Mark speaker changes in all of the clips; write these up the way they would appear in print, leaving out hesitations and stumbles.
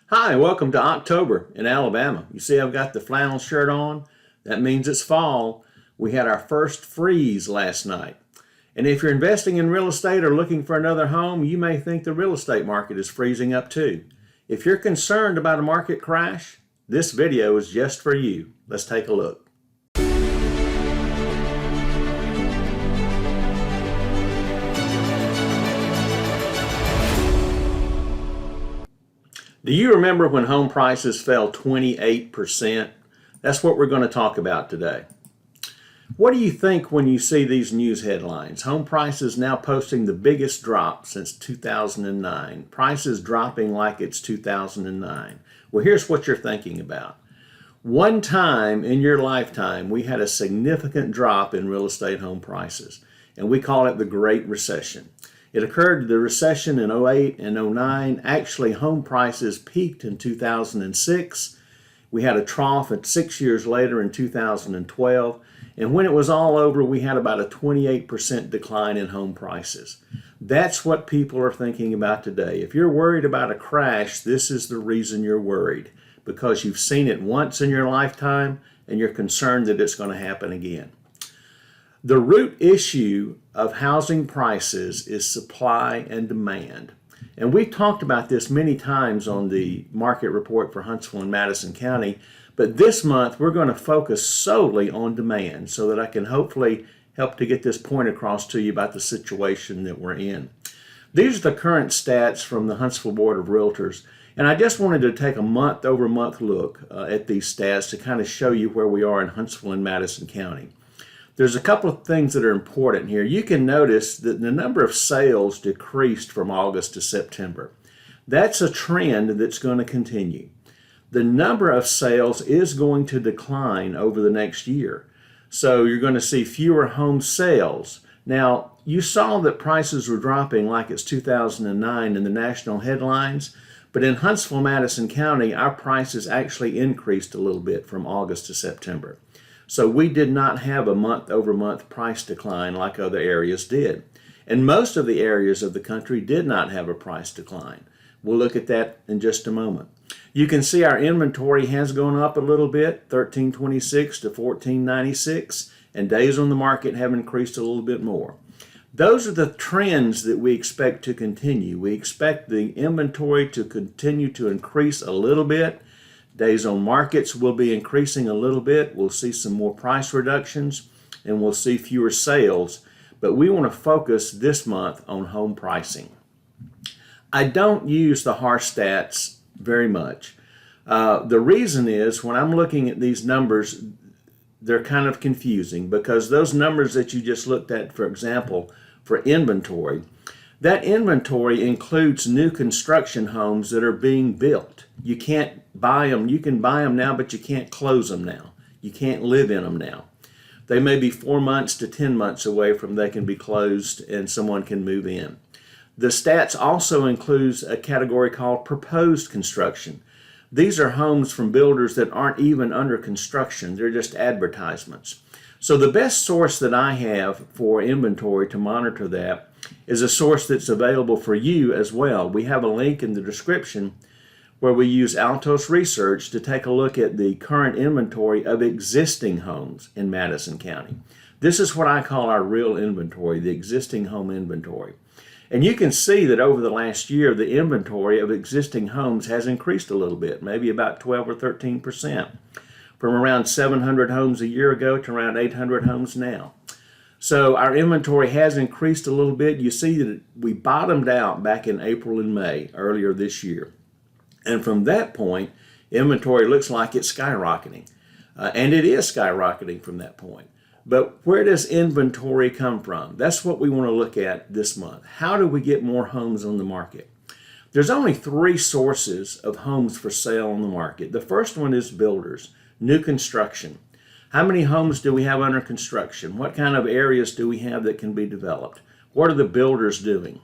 Speaker 1: Hi, welcome to October in Alabama. You see I've got the flannel shirt on. That means it's fall. We had our first freeze last night. And if you're investing in real estate or looking for another home, you may think the real estate market is freezing up too. If you're concerned about a market crash, this video is just for you. Let's take a look. Do you remember when home prices fell 28%? That's what we're going to talk about today. What do you think when you see these news headlines? Home prices now posting the biggest drop since 2009. Prices dropping like it's 2009. Well, here's what you're thinking about. One time in your lifetime, we had a significant drop in real estate home prices, and we call it the Great Recession. It occurred, the recession in 08 and 09. Actually, home prices peaked in 2006. We had a trough at 6 years later in 2012. And when it was all over, we had about a 28% decline in home prices. That's what people are thinking about today. If you're worried about a crash, this is the reason you're worried, because you've seen it once in your lifetime and you're concerned that it's going to happen again. The root issue of housing prices is supply and demand. And we've talked about this many times on the market report for Huntsville and Madison County, but this month we're going to focus solely on demand so that I can hopefully help to get this point across to you about the situation that we're in. These are the current stats from the Huntsville Board of Realtors, and I just wanted to take a month-over-month look at these stats to kind of show you where we are in Huntsville and Madison County. There's a couple of things that are important here. You can notice that the number of sales decreased from August to September. That's a trend that's going to continue. The number of sales is going to decline over the next year. So you're going to see fewer home sales. Now, you saw that prices were dropping like it's 2009 in the national headlines, but in Huntsville, Madison County, our prices actually increased a little bit from August to September. So we did not have a month-over-month price decline like other areas did. And most of the areas of the country did not have a price decline. We'll look at that in just a moment. You can see our inventory has gone up a little bit, 1326 to 1496, and days on the market have increased a little bit more. Those are the trends that we expect to continue. We expect the inventory to continue to increase a little bit. Days on markets will be increasing a little bit. We'll see some more price reductions and we'll see fewer sales. But we want to focus this month on home pricing. I don't use the HARS stats very much. The reason is when I'm looking at these numbers, they're kind of confusing because those numbers that you just looked at, for example, for inventory, that inventory includes new construction homes that are being built. You can't buy them. You can buy them now, but you can't close them now. You can't live in them now. They may be 4 months to 10 months away from they can be closed and someone can move in. The stats also includes a category called proposed construction. These are homes from builders that aren't even under construction. They're just advertisements. So the best source that I have for inventory to monitor that is a source that's available for you as well. We have a link in the description where we use Altos Research to take a look at the current inventory of existing homes in Madison County. This is what I call our real inventory, the existing home inventory. And you can see that over the last year, the inventory of existing homes has increased a little bit, maybe about 12 or 13%, from around 700 homes a year ago to around 800 homes now. So our inventory has increased a little bit. You see that we bottomed out back in April and May earlier this year. And from that point, inventory looks like it's skyrocketing. And it is skyrocketing from that point. But where does inventory come from? That's what we want to look at this month. How do we get more homes on the market? There's only 3 sources of homes for sale on the market. The first one is builders, new construction. How many homes do we have under construction? What kind of areas do we have that can be developed? What are the builders doing?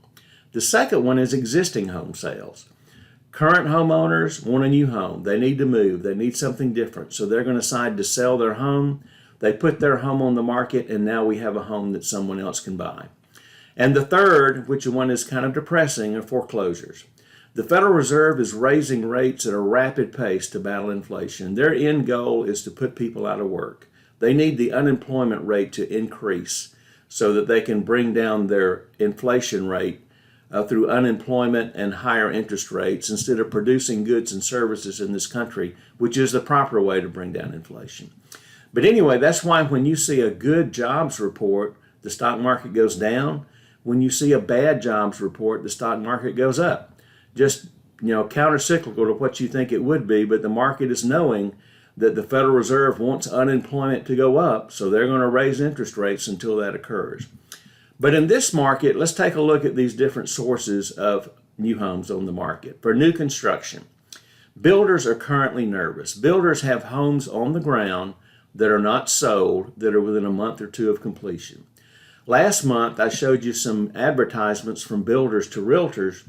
Speaker 1: The second one is existing home sales. Current homeowners want a new home. They need to move. They need something different. So they're going to decide to sell their home. They put their home on the market, and now we have a home that someone else can buy. And the third, which one is kind of depressing, are foreclosures. The Federal Reserve is raising rates at a rapid pace to battle inflation. Their end goal is to put people out of work. They need the unemployment rate to increase so that they can bring down their inflation rate through unemployment and higher interest rates instead of producing goods and services in this country, which is the proper way to bring down inflation. But anyway, that's why when you see a good jobs report, the stock market goes down. When you see a bad jobs report, the stock market goes up. Just, counter-cyclical to what you think it would be, but the market is knowing that the Federal Reserve wants unemployment to go up, so they're going to raise interest rates until that occurs. But in this market, let's take a look at these different sources of new homes on the market. For new construction, builders are currently nervous. Builders have homes on the ground that are not sold, that are within a month or two of completion. Last month, I showed you some advertisements from builders to realtors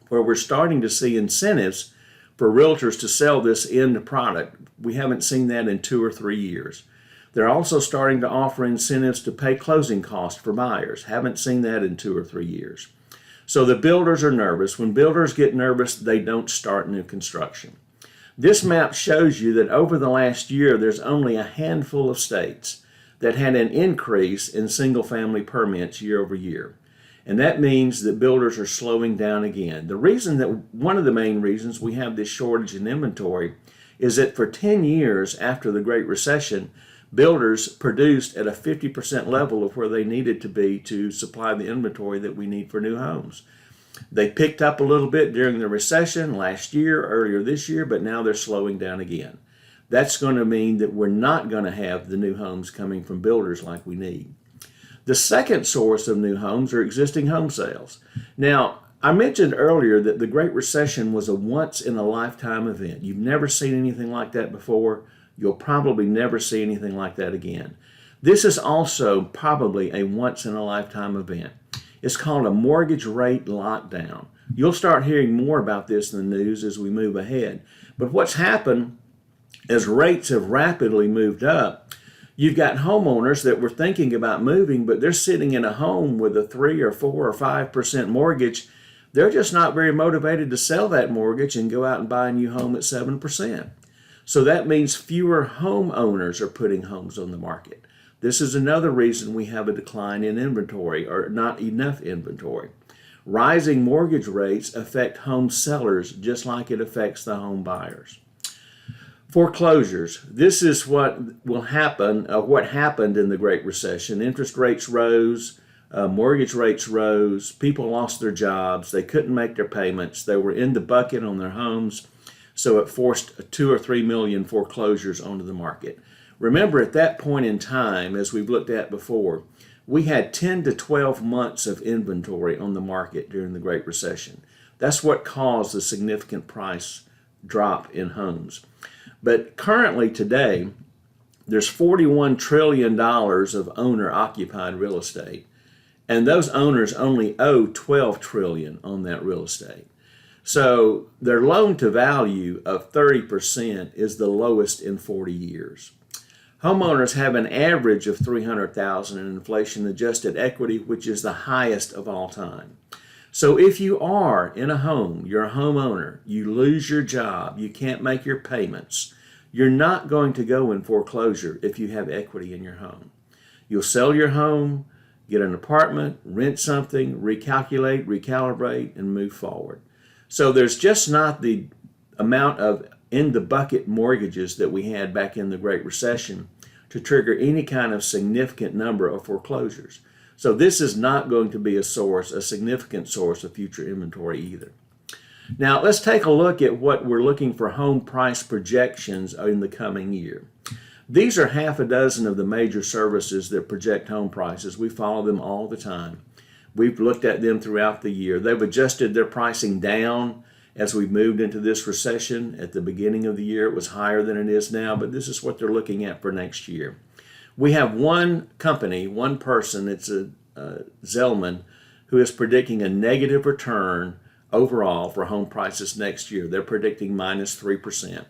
Speaker 1: where we're starting to see incentives for realtors to sell this end product. We haven't seen that in 2 or 3 years. They're also starting to offer incentives to pay closing costs for buyers. Haven't seen that in 2 or 3 years. So the builders are nervous. When builders get nervous, they don't start new construction. This map shows you that over the last year, there's only a handful of states that had an increase in single-family permits year over year. And that means that builders are slowing down again. One of the main reasons we have this shortage in inventory is that for 10 years after the Great Recession, builders produced at a 50% level of where they needed to be to supply the inventory that we need for new homes. They picked up a little bit during the recession last year, earlier this year, but now they're slowing down again. That's going to mean that we're not going to have the new homes coming from builders like we need. The second source of new homes are existing home sales. Now, I mentioned earlier that the Great Recession was a once-in-a-lifetime event. You've never seen anything like that before. You'll probably never see anything like that again. This is also probably a once-in-a-lifetime event. It's called a mortgage rate lockdown. You'll start hearing more about this in the news as we move ahead. But what's happened as rates have rapidly moved up, you've got homeowners that were thinking about moving, but they're sitting in a home with a 3 or 4 or 5% mortgage. They're just not very motivated to sell that mortgage and go out and buy a new home at 7%. So that means fewer homeowners are putting homes on the market. This is another reason we have a decline in inventory or not enough inventory. Rising mortgage rates affect home sellers just like it affects the home buyers. Foreclosures. This is what will happen, what happened in the Great Recession. Interest rates rose, mortgage rates rose, people lost their jobs, they couldn't make their payments, they were in the bucket on their homes, so it forced 2 or 3 million foreclosures onto the market. Remember, at that point in time, as we've looked at before, we had 10 to 12 months of inventory on the market during the Great Recession. That's what caused the significant price drop in homes. But currently today, there's $41 trillion of owner-occupied real estate, and those owners only owe $12 trillion on that real estate. So their loan to value of 30% is the lowest in 40 years. Homeowners have an average of $300,000 in inflation-adjusted equity, which is the highest of all time. So if you are in a home, you're a homeowner, you lose your job, you can't make your payments, you're not going to go in foreclosure if you have equity in your home. You'll sell your home, get an apartment, rent something, recalculate, recalibrate, and move forward. So there's just not the amount of in-the-bucket mortgages that we had back in the Great Recession to trigger any kind of significant number of foreclosures. So this is not going to be a significant source of future inventory either. Now let's take a look at what we're looking for home price projections in the coming year. These are half a dozen of the major services that project home prices. We follow them all the time. We've looked at them throughout the year. They've adjusted their pricing down as we've moved into this recession. At the beginning of the year, it was higher than it is now, but this is what they're looking at for next year. We have one company, one person, it's a Zellman, who is predicting a negative return overall for home prices next year. They're predicting minus 3%.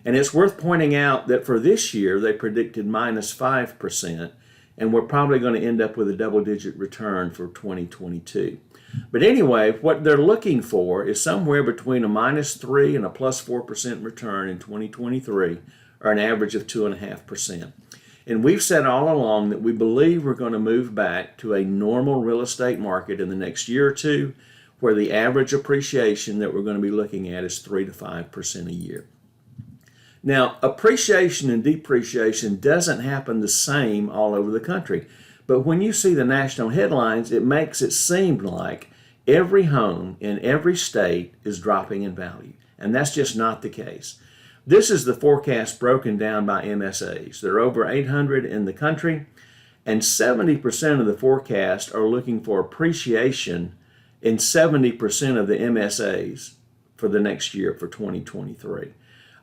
Speaker 1: And it's worth pointing out that for this year, they predicted minus 5%, and we're probably going to end up with a double-digit return for 2022. But anyway, what they're looking for is somewhere between a -3 and a +4% return in 2023, or an average of 2.5%. And we've said all along that we believe we're going to move back to a normal real estate market in the next year or two, where the average appreciation that we're going to be looking at is 3 to 5% a year. Now, appreciation and depreciation doesn't happen the same all over the country. But when you see the national headlines, it makes it seem like every home in every state is dropping in value. And that's just not the case. This is the forecast broken down by MSAs. There are over 800 in the country, and 70% of the forecast are looking for appreciation in 70% of the MSAs for the next year, for 2023.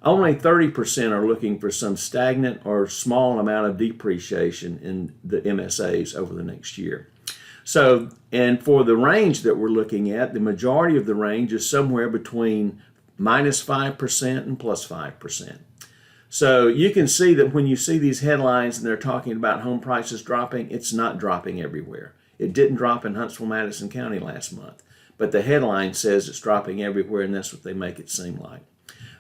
Speaker 1: Only 30% are looking for some stagnant or small amount of depreciation in the MSAs over the next year. So, and for the range that we're looking at, the majority of the range is somewhere between -5% and +5%. So you can see that when you see these headlines and they're talking about home prices dropping, it's not dropping everywhere. It didn't drop in Huntsville, Madison County last month, but the headline says it's dropping everywhere, and that's what they make it seem like.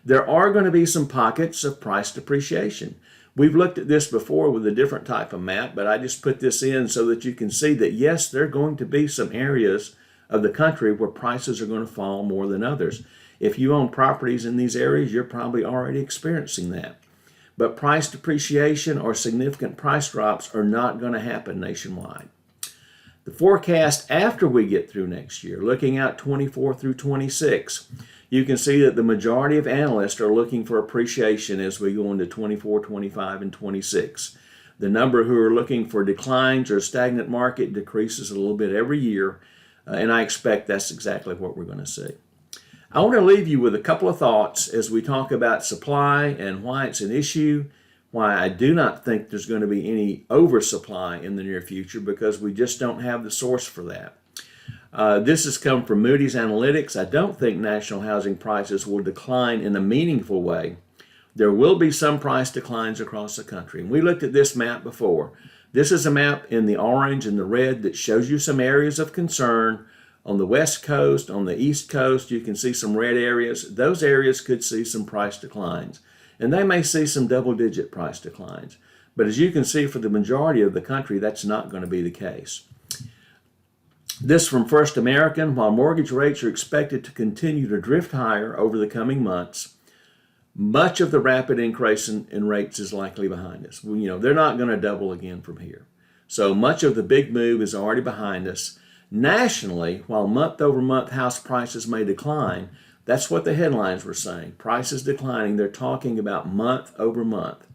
Speaker 1: There are going to be some pockets of price depreciation. We've looked at this before with a different type of map, but I just put this in so that you can see that, yes, there are going to be some areas of the country where prices are going to fall more than others. If you own properties in these areas, you're probably already experiencing that. But price depreciation or significant price drops are not going to happen nationwide. The forecast after we get through next year, looking out 24 through 26, you can see that the majority of analysts are looking for appreciation as we go into 24, 25, and 26. The number who are looking for declines or a stagnant market decreases a little bit every year, and I expect that's exactly what we're going to see. I want to leave you with a couple of thoughts as we talk about supply and why it's an issue, why I do not think there's going to be any oversupply in the near future, because we just don't have the source for that. This has come from Moody's Analytics. I don't think national housing prices will decline in a meaningful way. There will be some price declines across the country. And we looked at this map before. This is a map in the orange and the red that shows you some areas of concern. On the West Coast, on the East Coast, you can see some red areas. Those areas could see some price declines. And they may see some double-digit price declines. But as you can see, for the majority of the country, that's not going to be the case. This from First American: while mortgage rates are expected to continue to drift higher over the coming months, much of the rapid increase in rates is likely behind us. They're not going to double again from here. So much of the big move is already behind us. Nationally, while month-over-month house prices may decline, that's what the headlines were saying. Prices declining. They're talking about month-over-month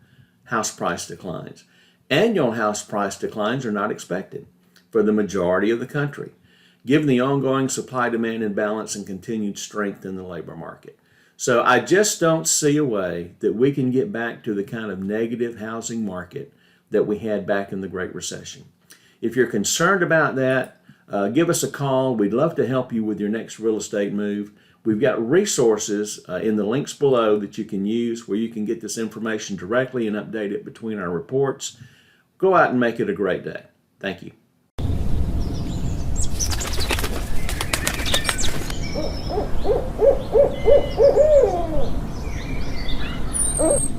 Speaker 1: house price declines. Annual house price declines are not expected for the majority of the country, given the ongoing supply-demand imbalance and continued strength in the labor market. So I just don't see a way that we can get back to the kind of negative housing market that we had back in the Great Recession. If you're concerned about that, give us a call. We'd love to help you with your next real estate move. We've got resources in the links below that you can use where you can get this information directly and update it between our reports. Go out and make it a great day. Thank you.
Speaker 2: Oh.